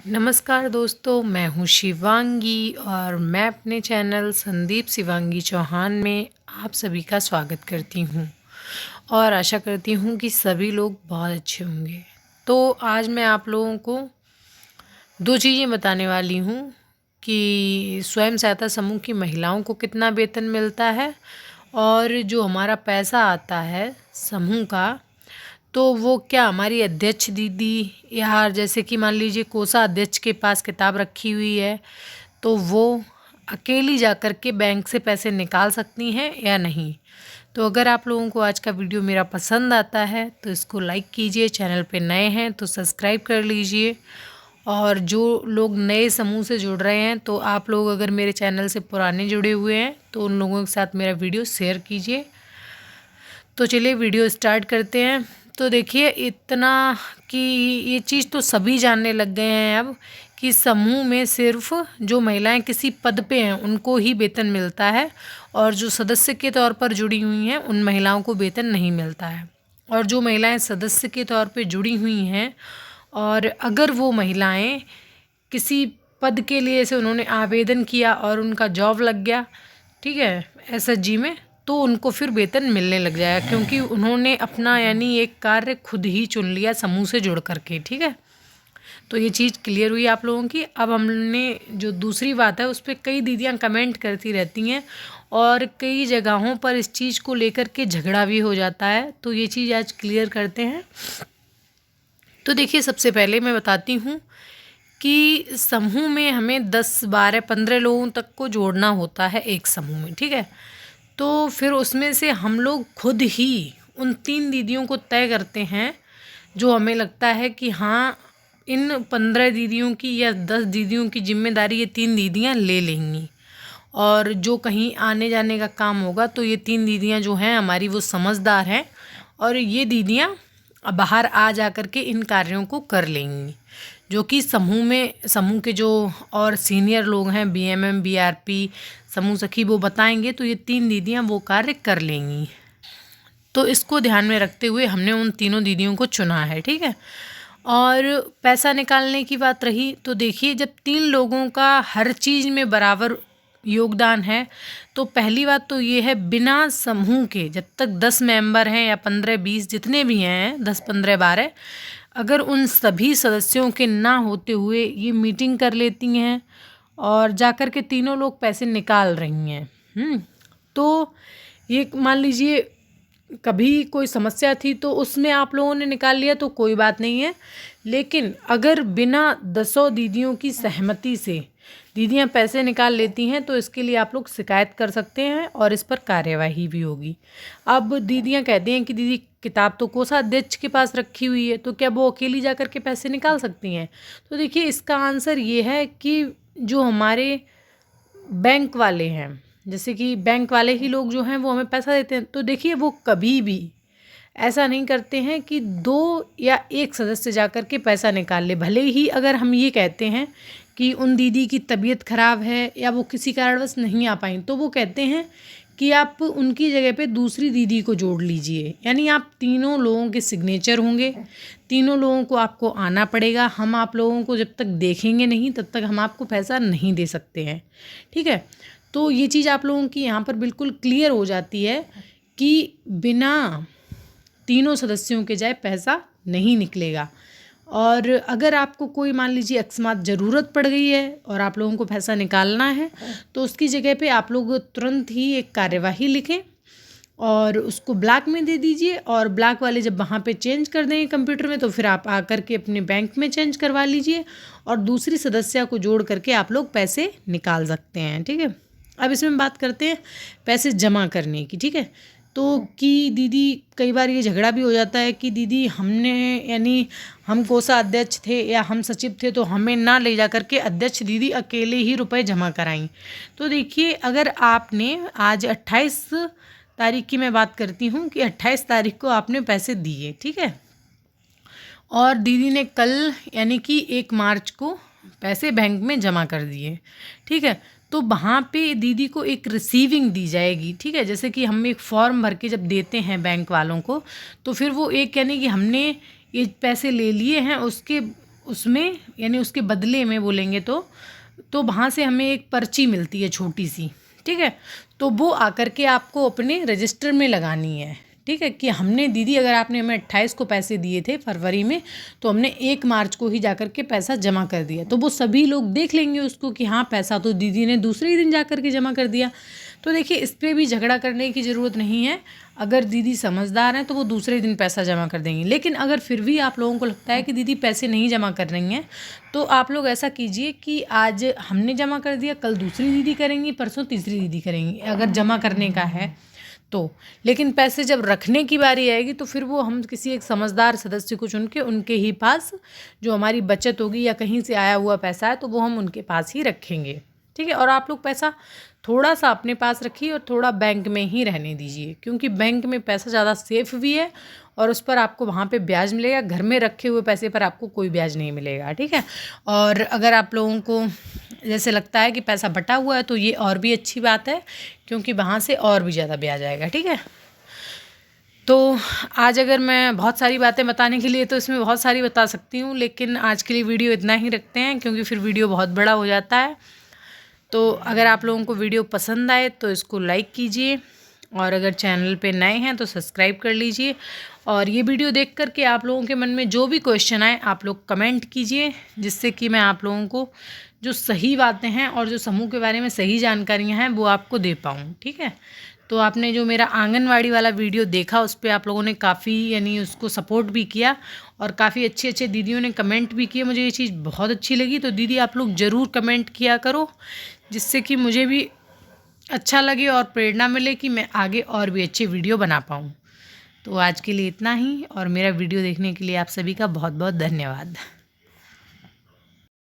नमस्कार दोस्तों, मैं हूँ शिवांगी और मैं अपने चैनल संदीप शिवांगी चौहान में आप सभी का स्वागत करती हूँ और आशा करती हूँ कि सभी लोग बहुत अच्छे होंगे। तो आज मैं आप लोगों को दो चीज़ें बताने वाली हूँ कि स्वयं सहायता समूह की महिलाओं को कितना वेतन मिलता है और जो हमारा पैसा आता है समूह का, तो वो क्या हमारी अध्यक्ष दीदी या जैसे कि मान लीजिए कोषा अध्यक्ष के पास किताब रखी हुई है तो वो अकेली जाकर के बैंक से पैसे निकाल सकती हैं या नहीं। तो अगर आप लोगों को आज का वीडियो मेरा पसंद आता है तो इसको लाइक कीजिए, चैनल पे नए हैं तो सब्सक्राइब कर लीजिए और जो लोग नए समूह से जुड़ रहे हैं तो आप लोग अगर मेरे चैनल से पुराने जुड़े हुए हैं तो उन लोगों के साथ मेरा वीडियो शेयर कीजिए। तो चलिए वीडियो स्टार्ट करते हैं। तो देखिए इतना कि ये चीज़ तो सभी जानने लग गए हैं अब कि समूह में सिर्फ जो महिलाएं किसी पद पे हैं उनको ही वेतन मिलता है और जो सदस्य के तौर पर जुड़ी हुई हैं उन महिलाओं को वेतन नहीं मिलता है। और जो महिलाएं सदस्य के तौर पे जुड़ी हुई हैं और अगर वो महिलाएं किसी पद के लिए से उन्होंने आवेदन किया और उनका जॉब लग गया, ठीक है, एसएचजी में, तो उनको फिर वेतन मिलने लग जाएगा क्योंकि उन्होंने अपना यानी एक कार्य खुद ही चुन लिया समूह से जुड़ करके। ठीक है, तो ये चीज़ क्लियर हुई आप लोगों की। अब हमने जो दूसरी बात है उस पर कई दीदियाँ कमेंट करती रहती हैं और कई जगहों पर इस चीज़ को लेकर के झगड़ा भी हो जाता है, तो ये चीज़ आज क्लियर करते हैं। तो देखिए सबसे पहले मैं बताती हूँ कि समूह में हमें 10, 12, 15 लोगों तक को जोड़ना होता है एक समूह में। ठीक है, तो फिर उसमें से हम लोग खुद ही उन 3 दीदियों को तय करते हैं जो हमें लगता है कि हाँ इन 15 दीदियों की या 10 दीदियों की जिम्मेदारी ये 3 दीदियाँ ले लेंगी और जो कहीं आने जाने का काम होगा तो ये 3 दीदियाँ जो हैं हमारी वो समझदार हैं और ये दीदियाँ बाहर आ जा कर के इन कार्यों को कर लेंगी। जो कि समूह के जो और सीनियर लोग हैं बीएमएम, बीआरपी, समूह सखी, वो बताएंगे तो ये 3 दीदियाँ वो कार्य कर लेंगी। तो इसको ध्यान में रखते हुए हमने उन तीनों दीदियों को चुना है। ठीक है, और पैसा निकालने की बात रही तो देखिए जब 3 लोगों का हर चीज़ में बराबर योगदान है तो पहली बात तो ये है बिना समूह के जब तक 10 मेंबर हैं या 15, 20 जितने भी हैं, 10, 15, 12, अगर उन सभी सदस्यों के ना होते हुए ये मीटिंग कर लेती हैं और जाकर के तीनों लोग पैसे निकाल रही हैं, तो ये मान लीजिए कभी कोई समस्या थी तो उसमें आप लोगों ने निकाल लिया तो कोई बात नहीं है, लेकिन अगर बिना 10 दीदियों की सहमति से दीदियां पैसे निकाल लेती हैं तो इसके लिए आप लोग शिकायत कर सकते हैं और इस पर कार्यवाही भी होगी। अब दीदियां कहती हैं कि दीदी किताब तो कोषाध्यक्ष के पास रखी हुई है तो क्या वो अकेली जा कर के पैसे निकाल सकती हैं? तो देखिए इसका आंसर ये है कि जो हमारे बैंक वाले हैं, जैसे कि बैंक वाले ही लोग जो हैं वो हमें पैसा देते हैं, तो देखिए वो कभी भी ऐसा नहीं करते हैं कि 2 या 1 सदस्य जाकर के पैसा निकाल ले। भले ही अगर हम ये कहते हैं कि उन दीदी की तबीयत ख़राब है या वो किसी कारणवश नहीं आ पाई तो वो कहते हैं कि आप उनकी जगह पे दूसरी दीदी को जोड़ लीजिए, यानी आप तीनों लोगों के सिग्नेचर होंगे, तीनों लोगों को आपको आना पड़ेगा। हम आप लोगों को जब तक देखेंगे नहीं तब तक हम आपको पैसा नहीं दे सकते हैं। ठीक है, तो ये चीज़ आप लोगों की यहाँ पर बिल्कुल क्लियर हो जाती है कि बिना तीनों सदस्यों के जाए पैसा नहीं निकलेगा। और अगर आपको कोई मान लीजिए अकस्मात ज़रूरत पड़ गई है और आप लोगों को पैसा निकालना है तो उसकी जगह पे आप लोग तुरंत ही एक कार्यवाही लिखें और उसको ब्लैक में दे दीजिए और ब्लैक वाले जब वहाँ पे चेंज कर देंगे कंप्यूटर में तो फिर आप आकर के अपने बैंक में चेंज करवा लीजिए और दूसरी सदस्य को जोड़ करके आप लोग पैसे निकाल सकते हैं। ठीक है, अब इसमें बात करते हैं पैसे जमा करने की। ठीक है, तो कि दीदी कई बार ये झगड़ा भी हो जाता है कि दीदी हमने यानी हम कोषा अध्यक्ष थे या हम सचिव थे तो हमें ना ले जा करके अध्यक्ष दीदी अकेले ही रुपए जमा कराएं। तो देखिए अगर आपने आज 28 तारीख की मैं बात करती हूँ कि 28 तारीख को आपने पैसे दिए, ठीक है, और दीदी ने कल यानी कि 1 मार्च को पैसे बैंक में जमा कर दिए, ठीक है, तो वहाँ पे दीदी को एक रिसीविंग दी जाएगी। ठीक है, जैसे कि हम एक फॉर्म भर के जब देते हैं बैंक वालों को तो फिर वो एक यानी कि हमने ये पैसे ले लिए हैं उसमें यानी उसके बदले में बोलेंगे तो वहाँ से हमें एक पर्ची मिलती है छोटी सी, ठीक है। तो वो आकर के आपको अपने रजिस्टर में लगानी है, ठीक है। कि हमने दीदी, अगर आपने हमें 28 को पैसे दिए थे फरवरी में, तो हमने 1 मार्च को ही जाकर के पैसा जमा कर दिया, तो वो सभी लोग देख लेंगे उसको कि हाँ पैसा तो दीदी ने दूसरे ही दिन जा कर के जमा कर दिया। तो देखिए इस पर भी झगड़ा करने की ज़रूरत नहीं है। अगर दीदी समझदार हैं तो वो दूसरे दिन पैसा जमा कर देंगी। लेकिन अगर फिर भी आप लोगों को लगता है कि दीदी पैसे नहीं जमा कर रही हैं, तो आप लोग ऐसा कीजिए कि आज हमने जमा कर दिया, कल दूसरी दीदी करेंगी, परसों तीसरी दीदी करेंगी, अगर जमा करने का है तो। लेकिन पैसे जब रखने की बारी आएगी तो फिर वो हम किसी एक समझदार सदस्य को चुन के उनके ही पास, जो हमारी बचत होगी या कहीं से आया हुआ पैसा है, तो वो हम उनके पास ही रखेंगे, ठीक है। और आप लोग पैसा थोड़ा सा अपने पास रखिए और थोड़ा बैंक में ही रहने दीजिए, क्योंकि बैंक में पैसा ज़्यादा सेफ भी है और उस पर आपको वहाँ पे ब्याज मिलेगा। घर में रखे हुए पैसे पर आपको कोई ब्याज नहीं मिलेगा, ठीक है। और अगर आप लोगों को जैसे लगता है कि पैसा बटा हुआ है, तो ये और भी अच्छी बात है, क्योंकि वहाँ से और भी ज़्यादा ब्याज आएगा, ठीक है। तो आज अगर मैं बहुत सारी बातें बताने के लिए तो इसमें बहुत सारी बता सकती हूँ, लेकिन आज के लिए वीडियो इतना ही रखते हैं, क्योंकि फिर वीडियो बहुत बड़ा हो जाता है। तो अगर आप लोगों को वीडियो पसंद आए तो इसको लाइक कीजिए, और अगर चैनल पे नए हैं तो सब्सक्राइब कर लीजिए। और ये वीडियो देख कर के आप लोगों के मन में जो भी क्वेश्चन आए आप लोग कमेंट कीजिए, जिससे कि मैं आप लोगों को जो सही बातें हैं और जो समूह के बारे में सही जानकारियां हैं वो आपको दे पाऊँ, ठीक है। तो आपने जो मेरा आंगनवाड़ी वाला वीडियो देखा, उस पर आप लोगों ने काफ़ी यानी उसको सपोर्ट भी किया, और काफ़ी अच्छे अच्छे दीदियों ने कमेंट भी किए। मुझे ये चीज़ बहुत अच्छी लगी। तो दीदी आप लोग ज़रूर कमेंट किया करो, जिससे कि मुझे भी अच्छा लगे और प्रेरणा मिले कि मैं आगे और भी अच्छे वीडियो बना पाऊँ। तो आज के लिए इतना ही, और मेरा वीडियो देखने के लिए आप सभी का बहुत बहुत धन्यवाद।